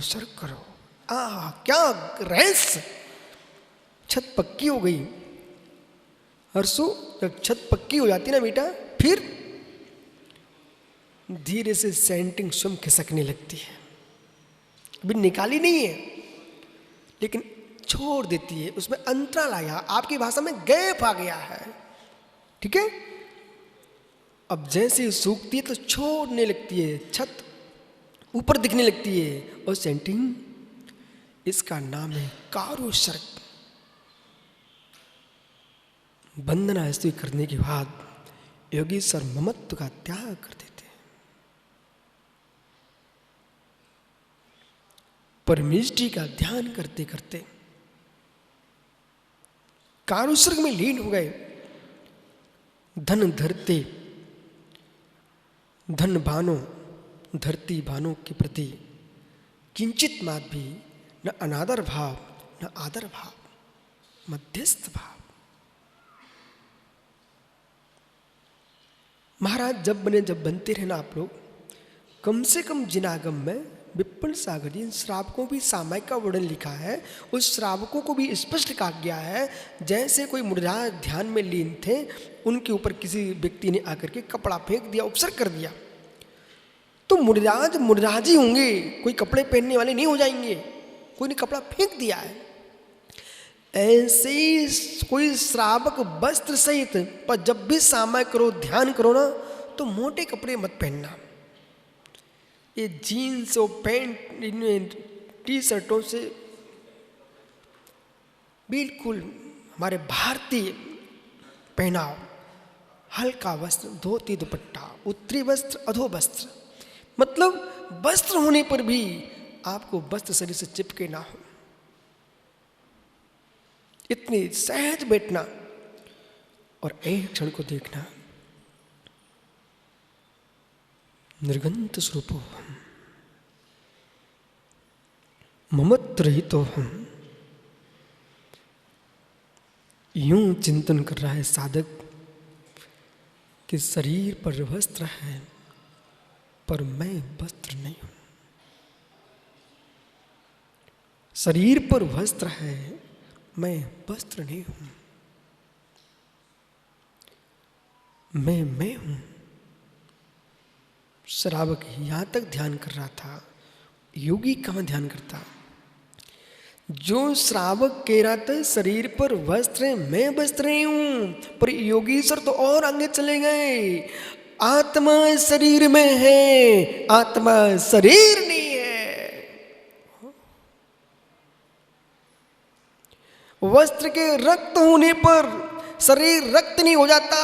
कारुसर्ग करो। क्या रहस्य! छत पक्की हो गई। हर्षो, जब छत पक्की हो जाती ना बेटा, फिर धीरे से सेंटिंग स्वयं खिसकने लगती है। अभी निकाली नहीं है लेकिन छोड़ देती है, उसमें अंतराल आया, आपकी भाषा में गैप आ गया है। ठीक है। अब जैसे सूखती है तो छोड़ने लगती है, छत ऊपर दिखने लगती है और सेंटिंग, इसका नाम है कारुसर्ग। वंदना स्तुति करने के बाद योगीश्वर ममत्व का त्याग कर देते हैं, परमेष्टि का ध्यान करते करते कारुसर्ग में लीन हो गए। धन धरते, धन बानो, धरती बानों के प्रति किंचित मात भी न अनादर भाव न आदर भाव, मध्यस्थ भाव। महाराज जब बनते रहना आप लोग, कम से कम जिनागम में विपिन सागर जी श्रावकों भी सामायिक का वर्णन लिखा है। उस श्रावकों को भी स्पष्ट कहा गया है, जैसे कोई मुनिराज ध्यान में लीन थे, उनके ऊपर किसी व्यक्ति ने आकर के कपड़ा फेंक दिया, उपसर्ग कर दिया, तो मुनिराज ही होंगे, कोई कपड़े पहनने वाले नहीं हो जाएंगे। कोई ने कपड़ा फेंक दिया है। ऐसे ही कोई श्रावक वस्त्र सहित, पर जब भी सामायिक करो, ध्यान करो ना, तो मोटे कपड़े मत पहनना। ये जीन्स और पैंट, टी शर्टों से बिल्कुल हमारे भारतीय पहनाव, हल्का वस्त्र, धोती दुपट्टा, उत्तरी वस्त्र, अधो वस्त्र, मतलब वस्त्र होने पर भी आपको वस्त्र शरीर से चिपके ना हो, इतनी सहज बैठना और एक क्षण को देखना। निर्गंत स्वरूपो हम, ममत्व रहितो हम। यूं चिंतन कर रहा है साधक कि शरीर पर वस्त्र है पर मैं वस्त्र नहीं हूं। शरीर पर वस्त्र है, मैं वस्त्र नहीं हूं। मैं हूं। श्रावक यहां तक ध्यान कर रहा था, योगी कहां ध्यान करता। जो श्रावक कह रहा था शरीर पर वस्त्र है, मैं वस्त्र नहीं हूं, पर योगीश्वर तो और आगे चले गए। आत्मा शरीर में है, आत्मा शरीर नहीं है। वस्त्र के रक्त होने पर शरीर रक्त नहीं हो जाता,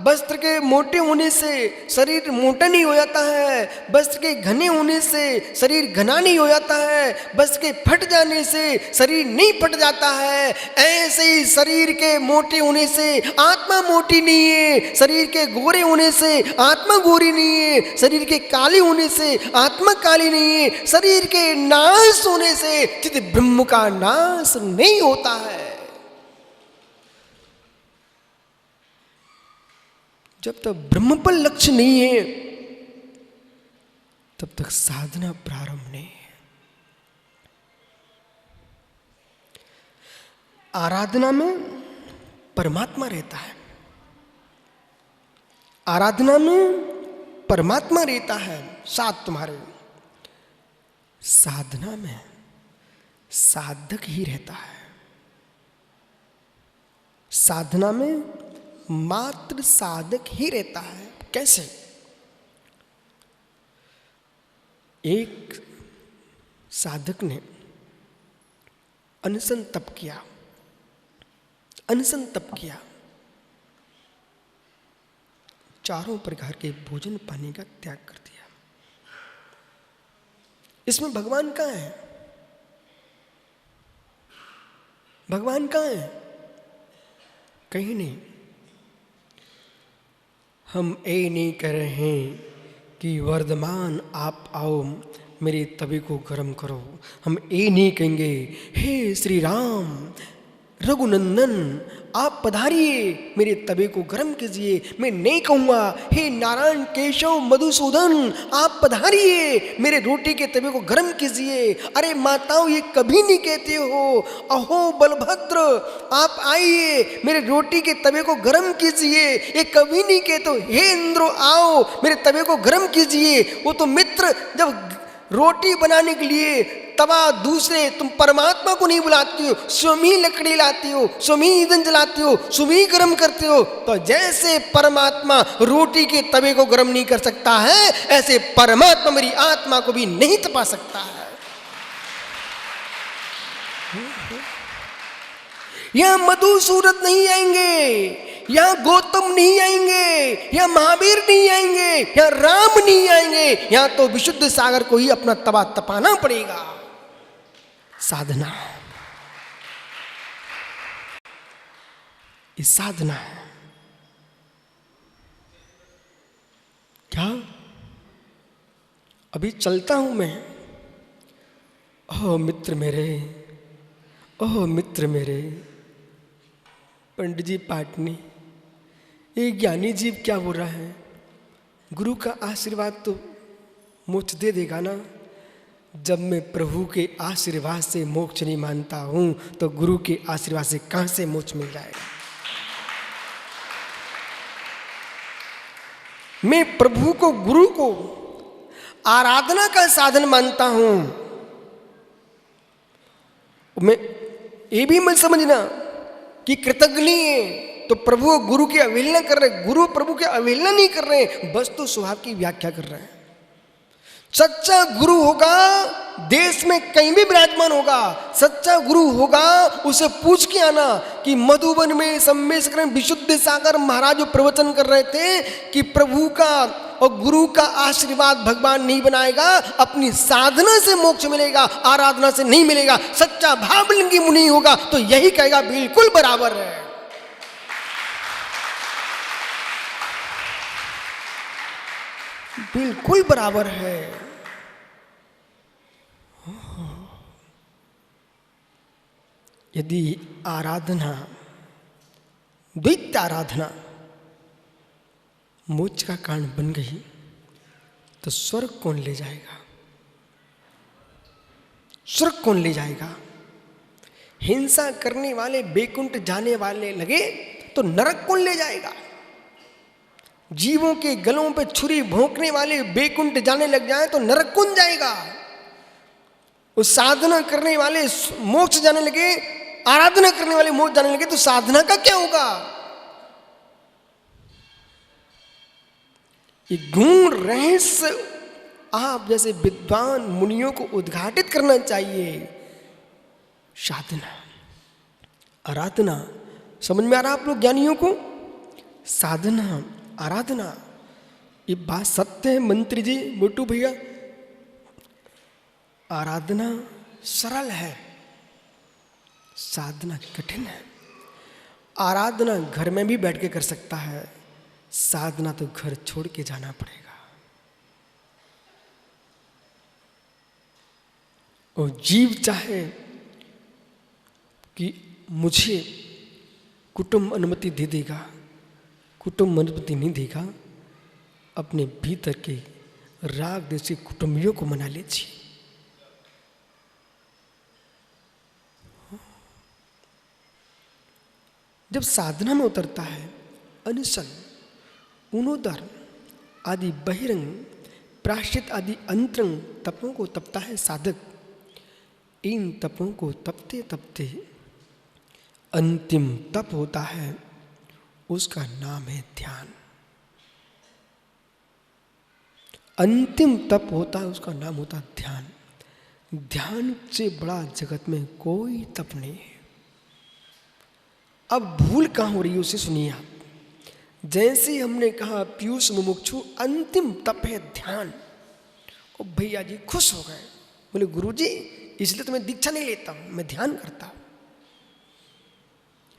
वस्त्र के मोटे होने से शरीर मोटा नहीं हो जाता है, वस्त्र के घने होने से शरीर घना नहीं हो जाता है, वस्त्र के फट जाने से शरीर नहीं फट जाता है। ऐसे ही शरीर के मोटे होने से आत्मा मोटी नहीं है, शरीर के गोरे होने से आत्मा गोरी नहीं है, शरीर के काली होने से आत्मा काली नहीं है, शरीर के नाश होने से चित ब्रह्म का नाश नहीं होता है। जब तक ब्रह्म पर लक्ष्य नहीं है तब तक साधना प्रारंभ नहीं है। आराधना में परमात्मा रहता है, आराधना में परमात्मा रहता है साथ तुम्हारे। साधना में साधक ही रहता है। साधना में मात्र साधक ही रहता है। कैसे? एक साधक ने अनशन तप किया, अनशन तप किया, चारों प्रकार के भोजन पानी का त्याग कर दिया। इसमें भगवान कहाँ है? भगवान कहाँ है? कहीं नहीं। हम ये नहीं कह रहे हैं कि वर्धमान आप आओ मेरे तवे को गर्म करो। हम ये नहीं कहेंगे हे श्री राम रघुनंदन आप पधारिए, मेरे तवे को गर्म कीजिए। मैं नहीं कहूँगा हे नारायण केशव मधुसूदन आप पधारिए, मेरे रोटी के तवे को गर्म कीजिए। अरे माताओं ये कभी नहीं कहते हो, अहो बलभद्र आप आइए मेरे रोटी के तवे को गर्म कीजिए, ये कभी नहीं कहते हो। हे इंद्र आओ मेरे तवे को गर्म कीजिए। वो तो मित्र जब रोटी बनाने के लिए तवा दूसरे, तुम परमात्मा को नहीं बुलाती हो, स्वयं ही लकड़ी लाती हो, स्वयं ही ईंधन जलाती हो, स्वयं ही गर्म करते हो। तो जैसे परमात्मा रोटी के तवे को गर्म नहीं कर सकता है, ऐसे परमात्मा मेरी आत्मा को भी नहीं तपा सकता है। यहां मधुसूदन नहीं आएंगे, यहाँ गौतम नहीं आएंगे, यहाँ महावीर नहीं आएंगे, यहाँ राम नहीं आएंगे, यहाँ तो विशुद्ध सागर को ही अपना तवा तपाना पड़ेगा। साधना, इस साधना क्या अभी चलता हूं मैं, ओह मित्र मेरे, ओह मित्र मेरे, पंडित जी पाटनी ये ज्ञानी जीव क्या बोल रहा है, गुरु का आशीर्वाद तो मोक्ष दे देगा ना। जब मैं प्रभु के आशीर्वाद से मोक्ष नहीं मानता हूं तो गुरु के आशीर्वाद से कहां से मोक्ष मिल जाएगा। मैं प्रभु को, गुरु को आराधना का साधन मानता हूं। मैं ये भी मत समझना कि कृतज्ञ है तो प्रभु गुरु की अवहेलना कर रहे, गुरु प्रभु की अवहेलना नहीं कर रहे, बस तो स्वभाव की व्याख्या कर रहे हैं। सच्चा गुरु होगा देश में कहीं भी विराजमान होगा, सच्चा गुरु होगा उसे पूछ के आना कि मधुबन में सम्मेशकर विशुद्ध सागर महाराज जो प्रवचन कर रहे थे कि प्रभु का और गुरु का आशीर्वाद भगवान नहीं बनाएगा, अपनी साधना से मोक्ष मिलेगा, आराधना से नहीं मिलेगा। सच्चा भावलिंगी मुनि होगा तो यही कहेगा बिल्कुल बराबर है। बिल्कुल बराबर है। यदि आराधना, द्वैत आराधना मोक्ष का कारण बन गई तो स्वर्ग कौन ले जाएगा, स्वर्ग कौन ले जाएगा। हिंसा करने वाले बैकुंठ जाने वाले लगे तो नरक कौन ले जाएगा। जीवों के गलों पे छुरी भोंकने वाले बैकुंठ जाने लग जाए तो नरक कौन जाएगा। उस साधना करने वाले मोक्ष जाने लगे, आराधना करने वाले मोक्ष जाने लगे तो साधना का क्या होगा। ये गूढ़ रहस्य आप जैसे विद्वान मुनियों को उद्घाटित करना चाहिए। साधना, आराधना समझ में आ रहा आप लोग ज्ञानियों को। साधना, आराधना ये बात सत्य है मंत्री जी, मोटू भैया। आराधना सरल है, साधना कठिन है। आराधना घर में भी बैठ के कर सकता है, साधना तो घर छोड़ के जाना पड़ेगा। और जीव चाहे कि मुझे कुटुंब अनुमति दे देगा, कुटुंब अनुमति नहीं देगा, अपने भीतर के राग देश के कुटुंबियों को मना लीजिए। जब साधना में उतरता है, अनिशन, उनोदर आदि बहिरंग, प्राश्चित आदि अंतरंग तपों को तपता है साधक। इन तपों को तपते तपते अंतिम तप होता है, उसका नाम है ध्यान। अंतिम तप होता है, उसका नाम होता है ध्यान। ध्यान से बड़ा जगत में कोई तप नहीं है। अब भूल कहाँ हो रही है उसे सुनिए आप। जैसे हमने कहा पीयूष मुमुक्षु अंतिम तप है ध्यान, और भैया जी खुश हो गए, बोले गुरुजी इसलिए तो मैं दीक्षा नहीं लेता हूं, मैं ध्यान करता हूं।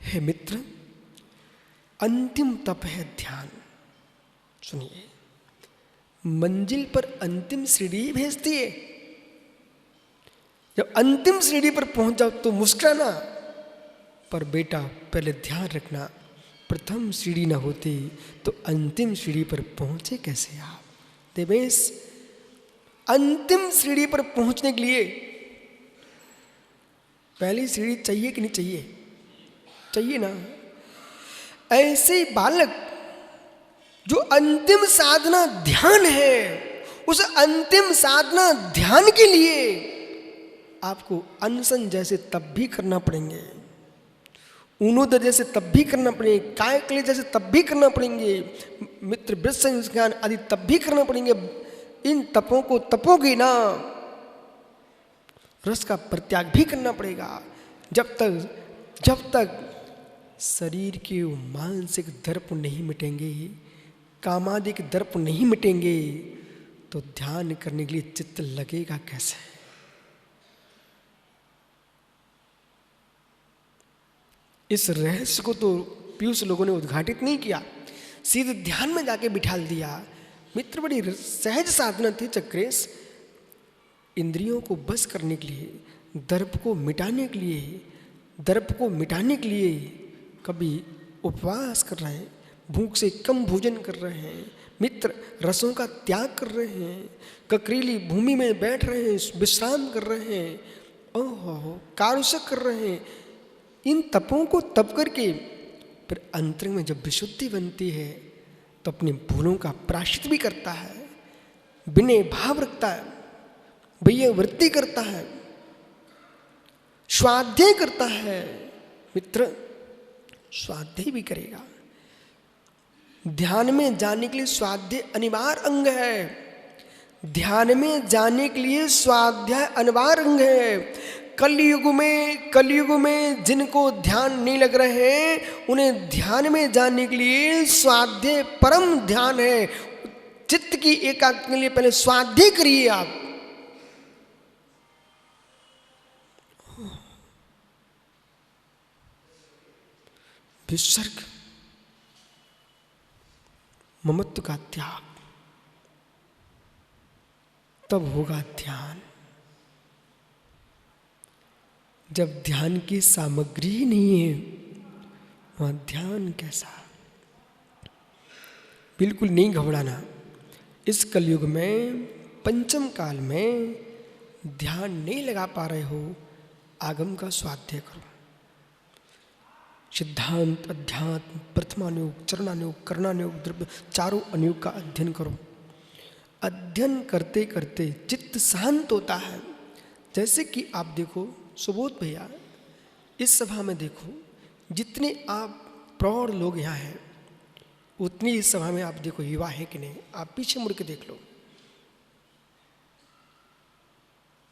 हे मित्र, अंतिम तप है ध्यान। सुनिए, मंजिल पर अंतिम सीढ़ी भेजती है। जब अंतिम सीढ़ी पर पहुंच जाओ तो मुस्कुराना, पर बेटा पहले ध्यान रखना, प्रथम सीढ़ी न होती तो अंतिम सीढ़ी पर पहुंचे कैसे आप। देवेश, अंतिम सीढ़ी पर पहुंचने के लिए पहली सीढ़ी चाहिए कि नहीं चाहिए? चाहिए ना। ऐसे बालक जो अंतिम साधना ध्यान है, उस अंतिम साधना ध्यान के लिए आपको अनशन जैसे तप भी करना पड़ेंगे, ऊनोदर जैसे तप भी करना पड़ेंगे, कायकले जैसे तप भी करना पड़ेंगे, मित्र वृत्त संस्कार आदि तप भी करना पड़ेंगे। इन तपों को तपोगे ना, रस का परित्याग भी करना पड़ेगा। जब तक शरीर के मानसिक दर्प नहीं मिटेंगे, कामादिक दर्प नहीं मिटेंगे, तो ध्यान करने के लिए चित्त लगेगा कैसे? इस रहस्य को तो पीयूष लोगों ने उद्घाटित नहीं किया, सीधे ध्यान में जाके बिठाल दिया। मित्र, बड़ी सहज साधना थी चक्रेश। इंद्रियों को बस करने के लिए, दर्प को मिटाने के लिए कभी उपवास कर रहे हैं, भूख से कम भोजन कर रहे हैं, मित्र रसों का त्याग कर रहे हैं, ककरीली भूमि में बैठ रहे हैं, विश्राम कर रहे हैं, ओहो कारुषक कर रहे हैं। इन तपों को तप करके फिर अंतरंग में जब विशुद्धि बनती है तो अपनी भूलों का प्रायश्चित भी करता है, विनय भाव रखता है, वैय वृत्ति करता है, स्वाध्याय करता है। मित्र, स्वाध्याय भी करेगा। ध्यान में जाने के लिए स्वाध्याय अनिवार्य अंग है। ध्यान में जाने के लिए स्वाध्याय अनिवार्य अंग है। कलयुग में जिनको ध्यान नहीं लग रहे हैं, उन्हें ध्यान में जाने के लिए स्वाध्याय परम ध्यान है। चित्त की एकाग्रता के लिए पहले स्वाध्याय करिए आप। विसर्ग, ममत्व का त्याग, तब होगा ध्यान। जब ध्यान की सामग्री ही नहीं है, वहाँ ध्यान कैसा? बिल्कुल नहीं घबराना। इस कलयुग में, पंचम काल में ध्यान नहीं लगा पा रहे हो, आगम का स्वाध्याय करो। सिद्धांत, अध्यात्म, प्रथमानुयोग, चरणानुयोग, करणानुयोग, द्रव्य, चारों अनुयोग का अध्ययन करो। अध्ययन करते करते चित्त शांत होता है। जैसे कि आप देखो सुबोध भैया, इस सभा में देखो, जितने आप प्रौढ़ लोग यहाँ हैं, उतनी इस सभा में आप देखो युवा है कि नहीं। आप पीछे मुड़ के देख लो,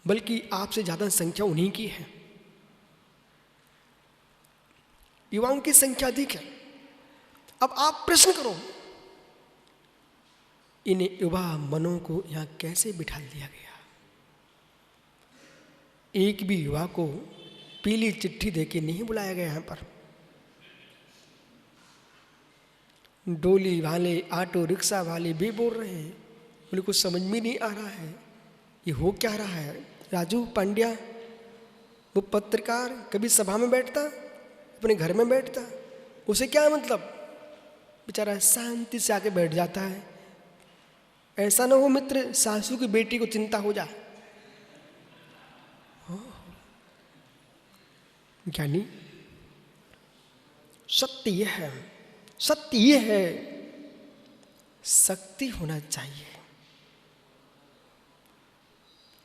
बल्कि आपसे ज्यादा संख्या उन्हीं की है। युवाओं की संख्या अधिक है। अब आप प्रश्न करो, इन युवा मनों को यहाँ कैसे बिठा दिया गया? एक भी युवा को पीली चिट्ठी देके नहीं बुलाया गया यहाँ पर। डोली वाले, ऑटो रिक्शा वाले भी बोल रहे हैं, मुझे कुछ समझ में नहीं आ रहा है ये हो क्या रहा है। राजू पांड्या, वो पत्रकार, कभी सभा में बैठता, अपने घर में बैठता, उसे क्या मतलब, बेचारा शांति से आके बैठ जाता है। ऐसा ना हो मित्र, सासू की बेटी को चिंता हो जाए। ज्ञानी, सत्य यह है, सत्य यह है, शक्ति होना चाहिए।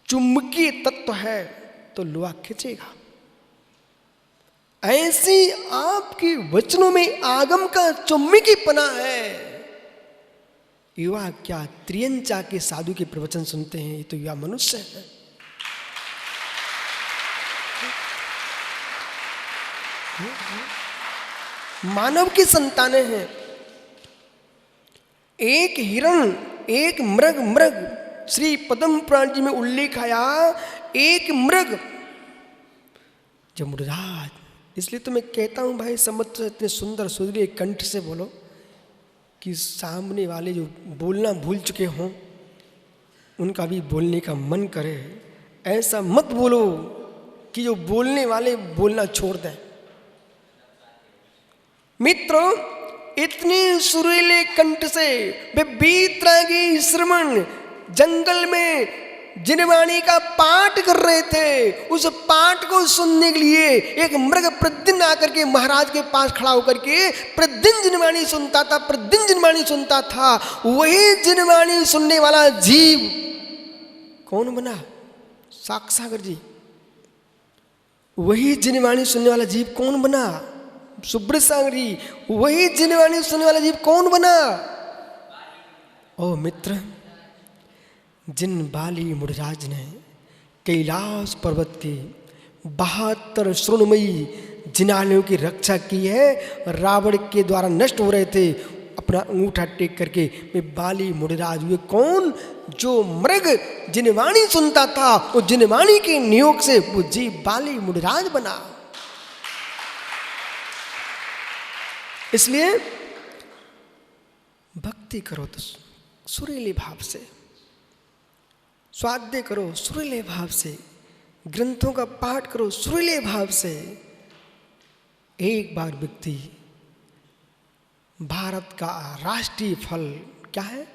चुंबकीय तत्व है तो लोहा खींचेगा। ऐसी आपके वचनों में आगम का चुंबकीयपना है। युवा क्या त्रियंचा के साधु के प्रवचन सुनते हैं, ये तो युवा मनुष्य है। मानव की संतानें हैं। एक हिरण, एक मृग, श्री पद्म पुराण जी में उल्लेख आया, एक मृग जमुराज। इसलिए तो मैं कहता हूं भाई, समझ इतने सुंदर सुरीले कंठ से बोलो कि सामने वाले जो बोलना भूल चुके हों, उनका भी बोलने का मन करे। ऐसा मत बोलो कि जो बोलने वाले बोलना छोड़ दें। मित्रों, इतनी सुरीले कंठ से वे बीतरागी श्रमण जंगल में जिनवाणी का पाठ कर रहे थे। उस पाठ को सुनने के लिए एक मृग प्रतिदिन आकर के महाराज के पास खड़ा होकर के प्रतिदिन जिनवाणी सुनता था, प्रतिदिन जिनवाणी सुनता था। वही जिनवाणी सुनने वाला जीव कौन बना? सागर जी। वही जिनवाणी सुनने वाला जीव कौन बना? सुब्रत सागर जी। वही जिनवाणी सुनने वाला जीव कौन बना? ओ मित्र, जिन बाली मुनिराज ने कैलाश पर्वत की 72 स्वर्णमयी जिनालयों की रक्षा की है, रावण के द्वारा नष्ट हो रहे थे, अपना अंगूठा टेक करके वे बाली मुनिराज हुए कौन? जो मृग जिनवाणी सुनता था, वो जिनवाणी के नियोग से वो जीव बाली मुनिराज बना। इसलिए भक्ति करो तो सुरीले भाव से, स्वाध्याय करो सुरीले भाव से, ग्रंथों का पाठ करो सुरीले भाव से। एक बार व्यक्ति भारत का राष्ट्रीय फल क्या है?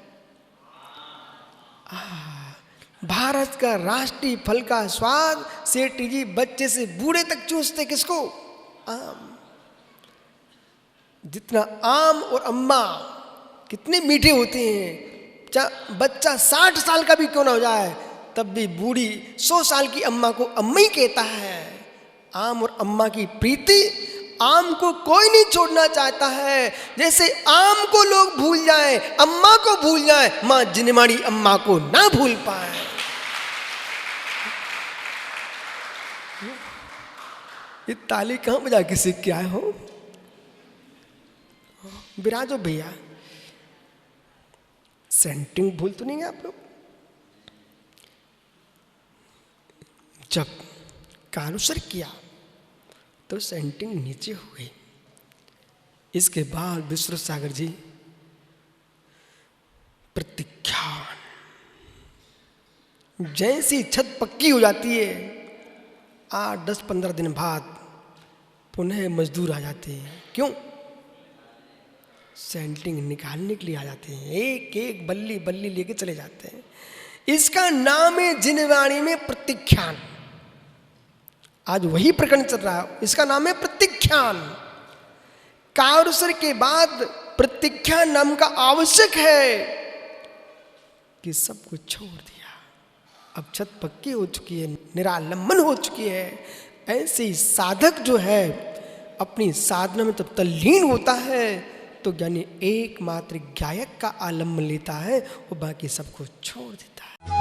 भारत का राष्ट्रीय फल का स्वाद सेठ जी बच्चे से बूढ़े तक चूसते किसको? आम। जितना आम और अम्मा कितने मीठे होते हैं, बच्चा 60 साल का भी क्यों ना हो जाए तब भी बूढ़ी 100 साल की अम्मा को अम्मा ही कहता है। आम और अम्मा की प्रीति, आम को कोई नहीं छोड़ना चाहता है। जैसे आम को लोग भूल जाएं, अम्मा को भूल जाएं, मां जिनवाणी अम्मा को ना भूल पाए। ये ताली कहां बजा के सीख के आए हो? विराजो भैया, सेंटिंग भूल तो नहीं है आप लोग? जब कालुसर किया तो सेंटिंग नीचे हो गई। इसके बाद विश्वनाथ सागर जी प्रत्याख्यान, जैसी छत पक्की हो जाती है 8, 10, 15 दिन बाद पुनः मजदूर आ जाते हैं। क्यों? सेंटिंग निकालने के लिए आ जाते हैं, एक एक बल्ली बल्ली लेके चले जाते हैं। इसका नाम है जिनवाणी में प्रत्याख्यान। आज वही प्रकरण चल रहा है, इसका नाम है प्रत्याख्यान। कारुसर के बाद प्रत्याख्यान नाम का आवश्यक है कि सब कुछ छोड़ दिया। अब छत पक्की हो चुकी है, निरालंबन हो चुकी है। ऐसे ही साधक जो है अपनी साधना में तब तल्लीन होता है तो ज्ञानी एकमात्र गायक का आलम्बन लेता है और बाकी सब कुछ छोड़ देता है।